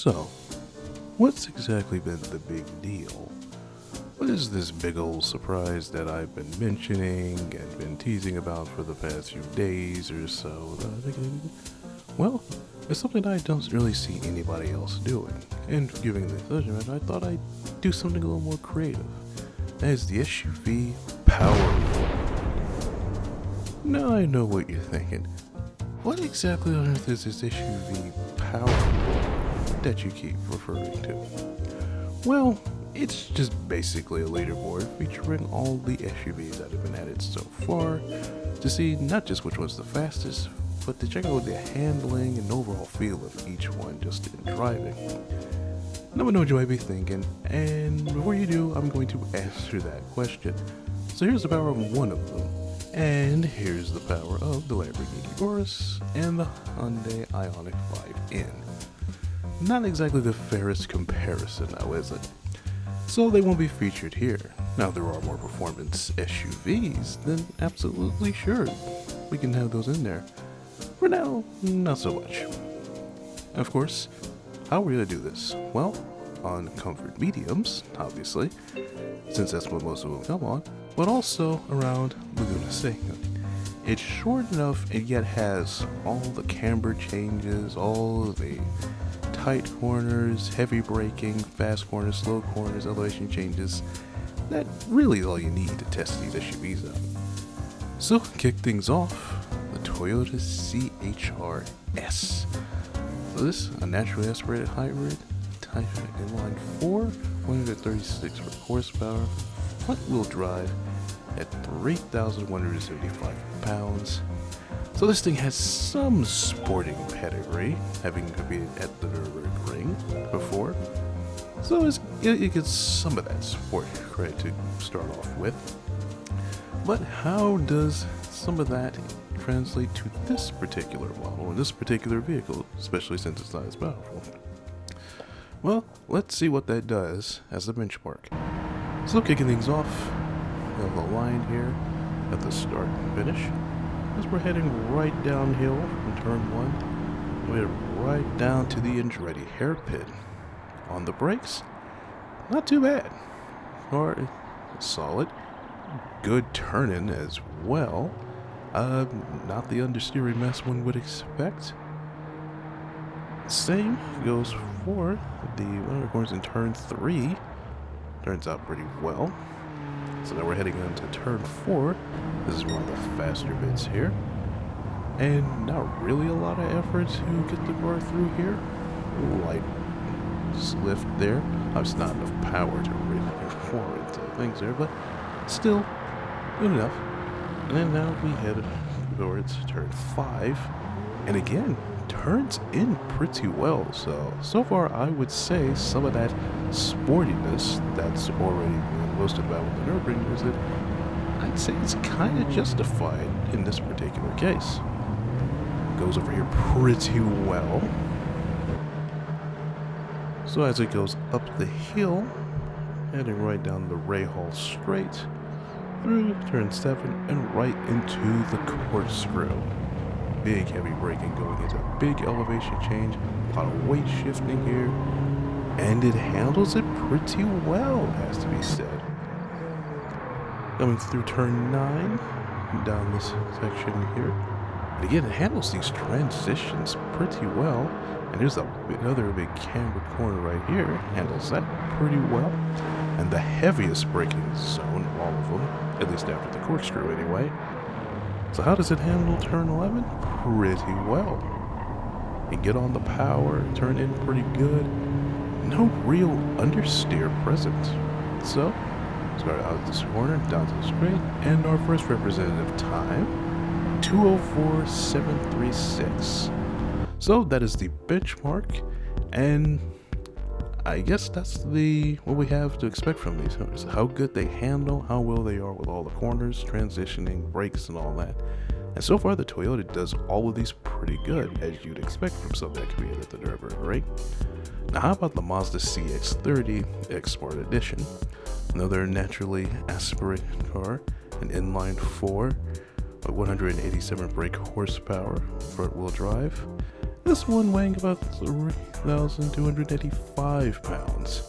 So, what's exactly been the big deal? What is this big old surprise that I've been mentioning and been teasing about for the past few days or so? Well, it's something I don't really see anybody else doing. And giving the judgment, I thought I'd do something a little more creative. That is the SUV Powerboard. Now I know what you're thinking. What exactly on earth is this SUV Powerboard that you keep referring to? Well, it's just basically a leaderboard featuring all the SUVs that have been added so far to see not just which one's the fastest, but to check out the handling and overall feel of each one just in driving. Now I know what you might be thinking, and before you do, I'm going to answer that question. So here's the power of one of them, and here's the power of the Lamborghini Urus and the Hyundai Ioniq 5N. Not exactly the fairest comparison now, is it? So they won't be featured here. Now there are more performance SUVs, then absolutely sure, we can have those in there. For now, not so much. Of course, how are we going to do this? Well, on comfort mediums, obviously, since that's what most of them come on, but also around Laguna Seca. It's short enough and yet has all the camber changes, all the tight corners, heavy braking, fast corners, slow corners, elevation changes. That really is all you need to test these SUVs out. So, kick things off, the Toyota CHR-S. So this, a naturally aspirated hybrid, type inline 4, 136 horsepower, front-wheel drive at 3,175 pounds. So this thing has some sporting pedigree, having competed at the Nürburgring before. So it gets some of that sport credit to start off with. But how does some of that translate to this particular model and this particular vehicle, especially since it's not as powerful? Well, let's see what that does as a benchmark. So kicking things off, we have the line here at the start and finish. As we're heading right downhill from turn 1, we head right down to the Andretti hairpin. On the brakes, not too bad. Or solid. Good turning as well. Not the understeering mess one would expect. Same goes for the one of course in turn 3. Turns out pretty well. So now we're heading into turn 4. This is one of the faster bits here. And not really a lot of effort to get the car through here. Light lift there. It's not enough power to really warrant things there, but still good enough. And then now we head towards turn 5. And again, turns in pretty well. So far I would say some of that sportiness that's already been boasted about with the Nürburgring is that I'd say it's kind of justified in this particular case. Goes over here pretty well. So as it goes up the hill, heading right down the Ray Hall straight, through turn 7 and right into the corkscrew. Big heavy braking going into a big elevation change, a lot of weight shifting here, and it handles it pretty well, has to be said. Coming through turn 9, down this section here, and again it handles these transitions pretty well, and there's another big cambered corner right here, handles that pretty well, and the heaviest braking zone of all of them, at least after the corkscrew anyway. So how does it handle turn 11? Pretty well. You get on the power, turn in pretty good. No real understeer present. So, start out this corner, down to the straight, and our first representative time, 2:04.736. So that is the benchmark, and I guess that's what we have to expect from these cars. How good they handle, how well they are with all the corners, transitioning, brakes, and all that. And so far, the Toyota does all of these pretty good, as you'd expect from something that competed at the Nürburgring. Now, how about the Mazda CX-30 X Smart Edition? Another naturally aspirated car, an inline 4, a 187 brake horsepower, front-wheel drive, This one weighing about 3,285 pounds.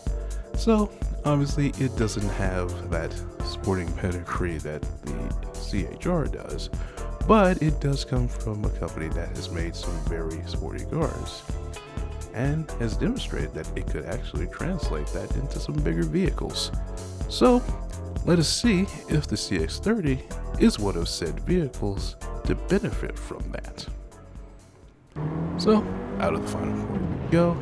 So, obviously, it doesn't have that sporting pedigree that the CHR does, but it does come from a company that has made some very sporty cars and has demonstrated that it could actually translate that into some bigger vehicles. So, let us see if the CX-30 is one of said vehicles to benefit from that. So, out of the final corner we go,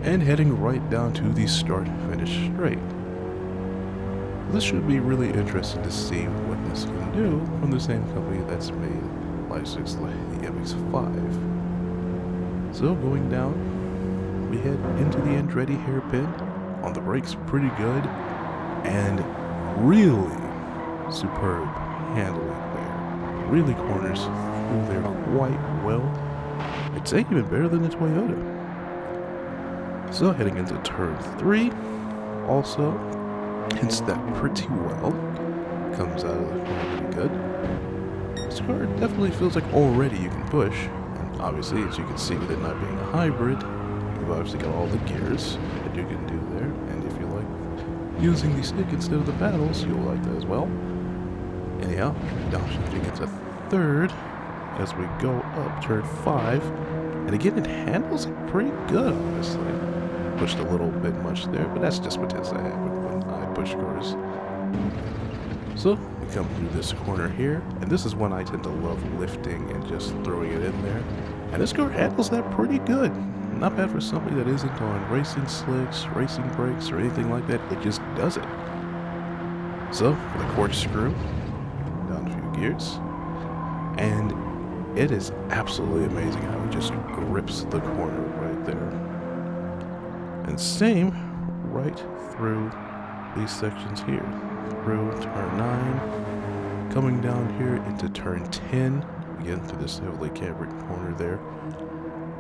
and heading right down to the start-finish straight. This should be really interesting to see what this can do from the same company that's made license like the MX-5. So, going down, we head into the Andretti hairpin, on the brakes pretty good, and really superb handling there. Really corners through there quite well. I'd say even better than the Toyota. So heading into turn 3, also hits that pretty well. Comes out of the corner pretty good. This car definitely feels like already you can push, and obviously, as you can see with it not being a hybrid, you've obviously got all the gears that you can do there, and if you like using the stick instead of the paddles, you'll like that as well. Anyhow, downshifting into third as we go up turn 5, and again it handles it pretty good, honestly. Pushed a little bit much there, but that's just what tends to happen when I push cars. So we come through this corner here, and this is when I tend to love lifting and just throwing it in there, and this car handles that pretty good. Not bad for somebody that isn't on racing slicks, racing brakes, or anything like that. It just does it. So, for the corkscrew, down a few gears, and it is absolutely amazing how it just grips the corner right there. And same right through these sections here, through turn 9, coming down here into turn 10, again through this heavily cambered corner there.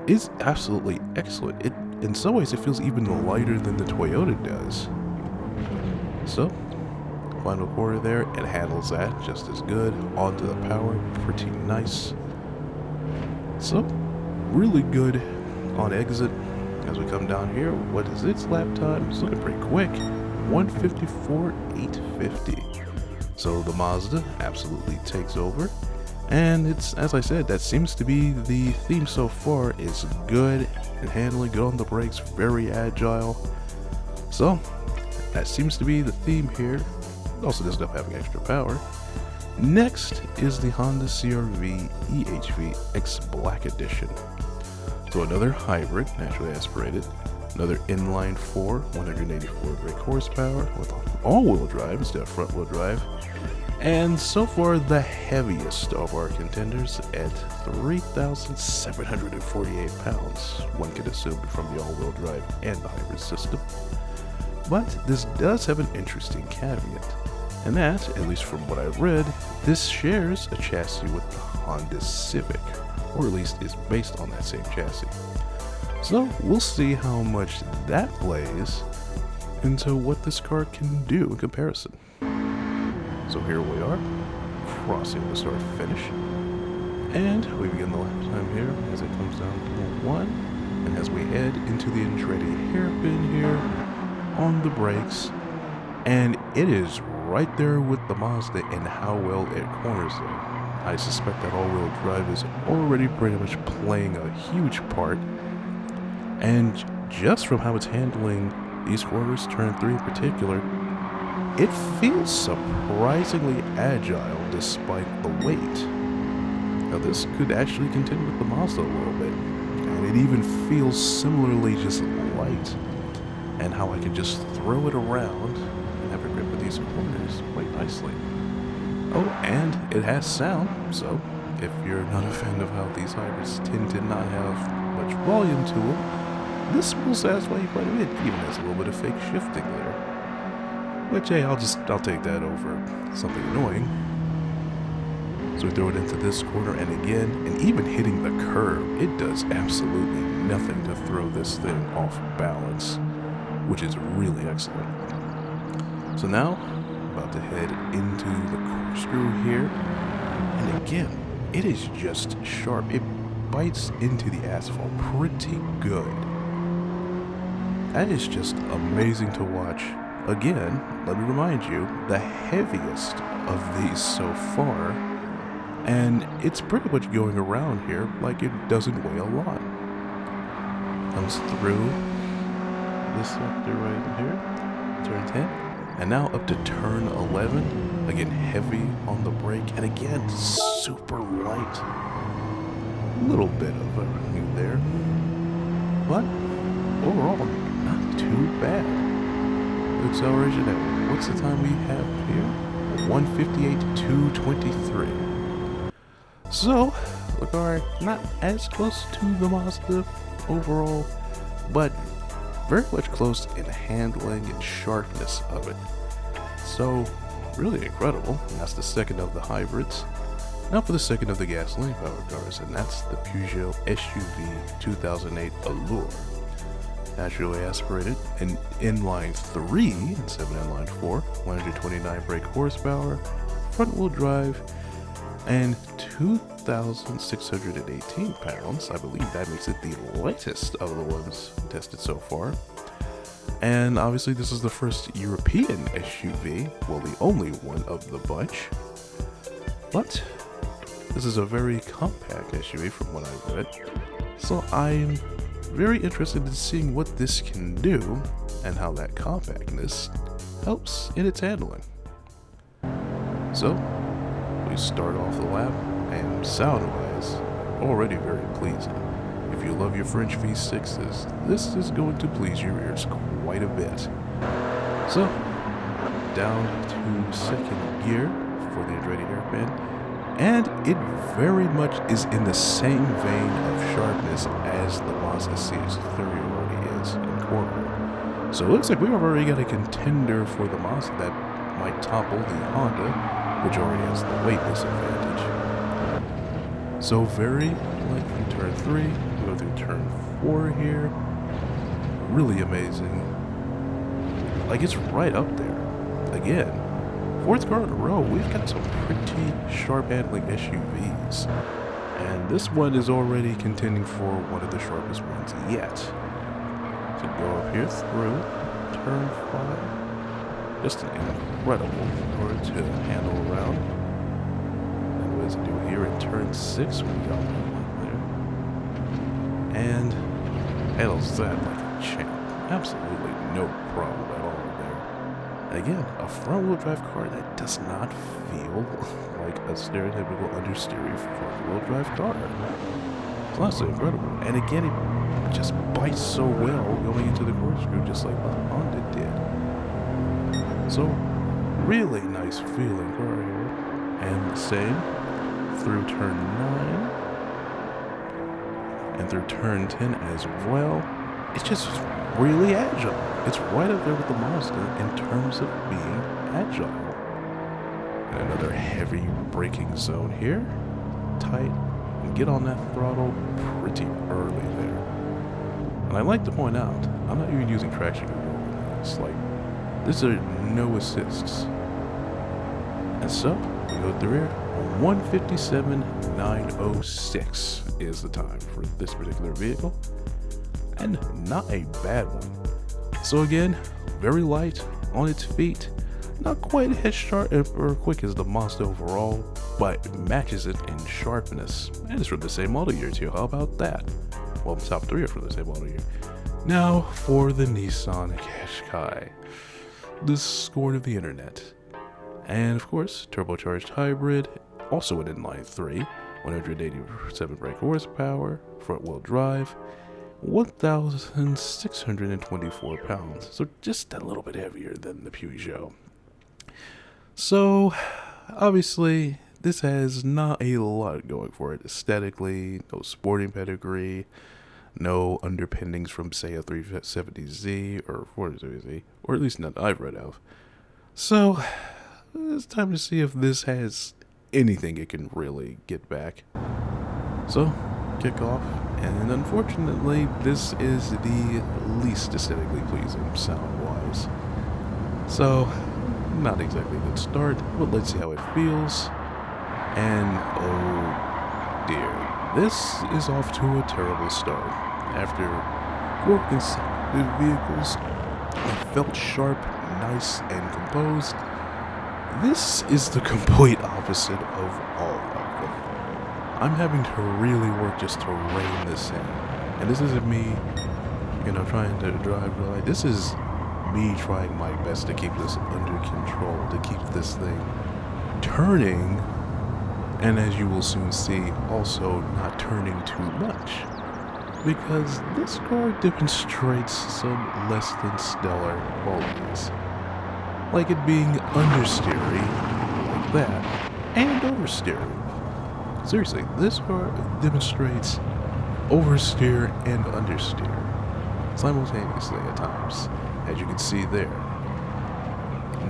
Is absolutely excellent. It, in some ways, it feels even lighter than the Toyota does. So, final corner there, it handles that just as good. Onto the power, pretty nice. So, really good on exit. As we come down here, what is its lap time? It's looking pretty quick. 154.850. So the Mazda absolutely takes over. And it's, as I said, that seems to be the theme so far. Is good at handling, good on the brakes, very agile. So, that seems to be the theme here. Also doesn't have having extra power. Next is the Honda CR-V EHV X Black Edition. So another hybrid, naturally aspirated. Another inline 4, 184 brake horsepower with all-wheel drive instead of front-wheel drive. And so far, the heaviest of our contenders at 3,748 pounds, one could assume from the all-wheel drive and the hybrid system. But this does have an interesting caveat, and that, at least from what I've read, this shares a chassis with the Honda Civic, or at least is based on that same chassis. So we'll see how much that plays into what this car can do in comparison. So here we are, crossing the start finish, and we begin the lap time here as it comes down to 1, and as we head into the Andretti hairpin here on the brakes, and it is right there with the Mazda in how well it corners there. I suspect that all-wheel drive is already pretty much playing a huge part, and just from how it's handling these corners, turn 3 in particular, it feels surprisingly agile despite the weight. Now this could actually contend with the Mazda a little bit, and it even feels similarly just light, and how I can just throw it around and have a grip with these corners quite nicely. Oh, and it has sound, so if you're not a fan of how these hybrids tend to not have much volume to them, this will satisfy you quite a bit, even has a little bit of fake shifting there. Which, hey, I'll take that over something annoying. So we throw it into this corner, and again, and even hitting the curb, it does absolutely nothing to throw this thing off balance, which is really excellent. So now, about to head into the corkscrew here, and again, it is just sharp. It bites into the asphalt pretty good. That is just amazing to watch. Again, let me remind you, the heaviest of these so far, and it's pretty much going around here like it doesn't weigh a lot. Comes through this sector right here, turn 10, and now up to turn 11. Again, heavy on the brake, and again, super light. A little bit of everything there, but overall, not too bad. The acceleration at, what's the time we have here? 158 to 223. So, the car not as close to the Mazda overall, but very much close in handling and sharpness of it. So, really incredible. And that's the second of the hybrids. Now for the second of the gasoline powered cars, and that's the Peugeot SUV 2008 Allure. Naturally aspirated, and inline 3 instead of inline 4, 129 brake horsepower, front wheel drive, and 2,618 pounds. I believe that makes it the lightest of the ones tested so far. And obviously this is the first European SUV, well, the only one of the bunch. But this is a very compact SUV from what I've read. So I'm very interested in seeing what this can do and how that compactness helps in its handling. So we start off the lap, and sound-wise, already very pleasing. If you love your French V6s, this is going to please your ears quite a bit. So, down to second gear for the Andretti hairpin, and it very much is in the same vein of sharpness as the Mazda CX-30 already is in corner. So it looks like we've already got a contender for the Mazda that might topple the Honda, which already has the weight disadvantage. So very light through turn 3, we go through turn 4 here. Really amazing. Like, it's right up there. Again, fourth car in a row, we've got some pretty sharp handling SUVs. And this one is already contending for one of the sharpest ones yet. So go up here through turn 5. Just an incredible car to handle around. And what does it do here in turn 6? We got one there. And handles that like a champ. Absolutely no problem at all there. And again, a front-wheel drive car that does not feel like a stereotypical understeer front-wheel drive car. It's honestly incredible. And again, it just bites so well going into the corkscrew, just like the Honda did. So, really nice feeling car here. And the same through turn 9 and through turn 10 as well. It's just really agile. It's right up there with the Mazda in terms of being agile. And another heavy braking zone here. Tight. And get on that throttle pretty early there. And I like to point out, I'm not even using traction control in this. Like, these are no assists. And so, we go through here. 157.906 is the time for this particular vehicle. And not a bad one. So again, very light on its feet. Not quite as sharp or quick as the Mazda overall, but matches it in sharpness. And it's from the same model year too. How about that? Well, the top 3 are from the same model year. Now for the Nissan Qashqai, the scorn of the internet. And of course, turbocharged hybrid, also an inline 3, 187 brake horsepower, front wheel drive, 1,624 pounds. So just a little bit heavier than the Peugeot. So obviously, this has not a lot going for it aesthetically, no sporting pedigree, no underpinnings from, say, a 370Z or 470Z, or at least none I've read of. So it's time to see if this has anything it can really get back. So, kick off, and unfortunately, this is the least aesthetically pleasing sound-wise. So, not exactly a good start, but let's see how it feels. And oh dear, This is off to a terrible start. After walking inside the vehicles, I felt sharp, nice, and composed. This is the complete opposite of all of them. I'm having to really work just to rein this in. And this isn't me, trying to drive right. This is me trying my best to keep this under control, to keep this thing turning, and as you will soon see, also not turning too much. Because this car demonstrates some less than stellar qualities. Like it being understeery, like that, and oversteer. Seriously, this car demonstrates oversteer and understeer simultaneously at times, as you can see there.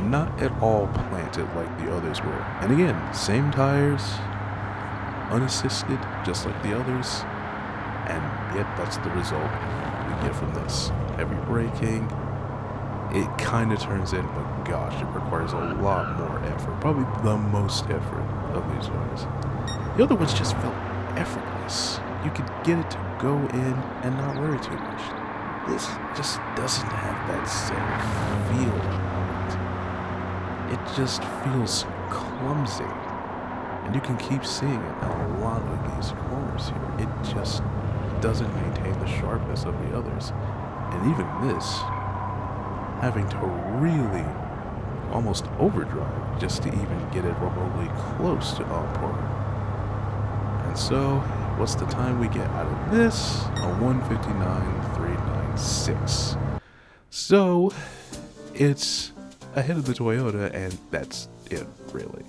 Not at all planted like the others were. And again, same tires, unassisted, just like the others, and yet that's the result we get from this. Heavy braking, it kind of turns in, but gosh, it requires a lot more effort, probably the most effort of these cars. The other ones just felt effortless. You could get it to go in and not worry too much. This just doesn't have that same feel about it. It just feels clumsy. And you can keep seeing it in a lot of these corners here. It just doesn't maintain the sharpness of the others. And even this, having to really almost overdrive just to even get it remotely close to on par. And so, what's the time we get out of this? A 1:59.396. So, it's ahead of the Toyota, and that's it, really.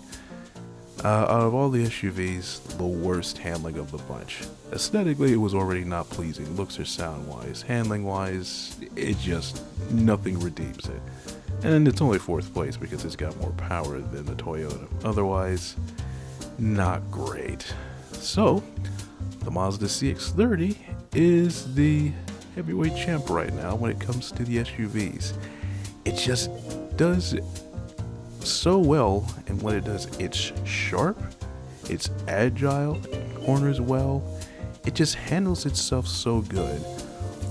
Out of all the SUVs, the worst handling of the bunch. Aesthetically, it was already not pleasing, looks or sound-wise. Handling-wise, it just, nothing redeems it. And it's only 4th place because it's got more power than the Toyota. Otherwise, not great. So, the Mazda CX-30 is the heavyweight champ right now when it comes to the SUVs. It just does so well in what it does. It's sharp, it's agile, it corners well. It just handles itself so good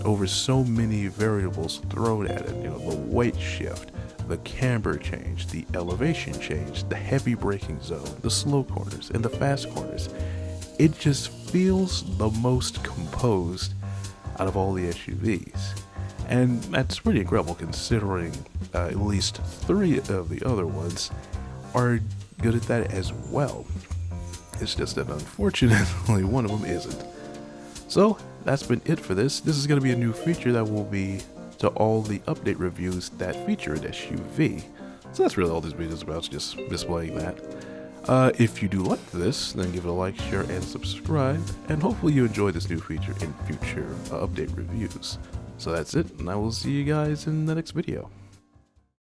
over so many variables thrown at it. The weight shift, the camber change, the elevation change, the heavy braking zone, the slow corners, and the fast corners. It just feels the most composed out of all the SUVs. And that's pretty incredible considering at least 3 of the other ones are good at that as well. It's just that unfortunately one of them isn't. So that's been it for this. This is going to be a new feature that will be to all the update reviews that feature an SUV. So that's really all this video is about, just displaying that. If you do like this, then give it a like, share, and subscribe, and hopefully you enjoy this new feature in future update reviews. So that's it, and I will see you guys in the next video.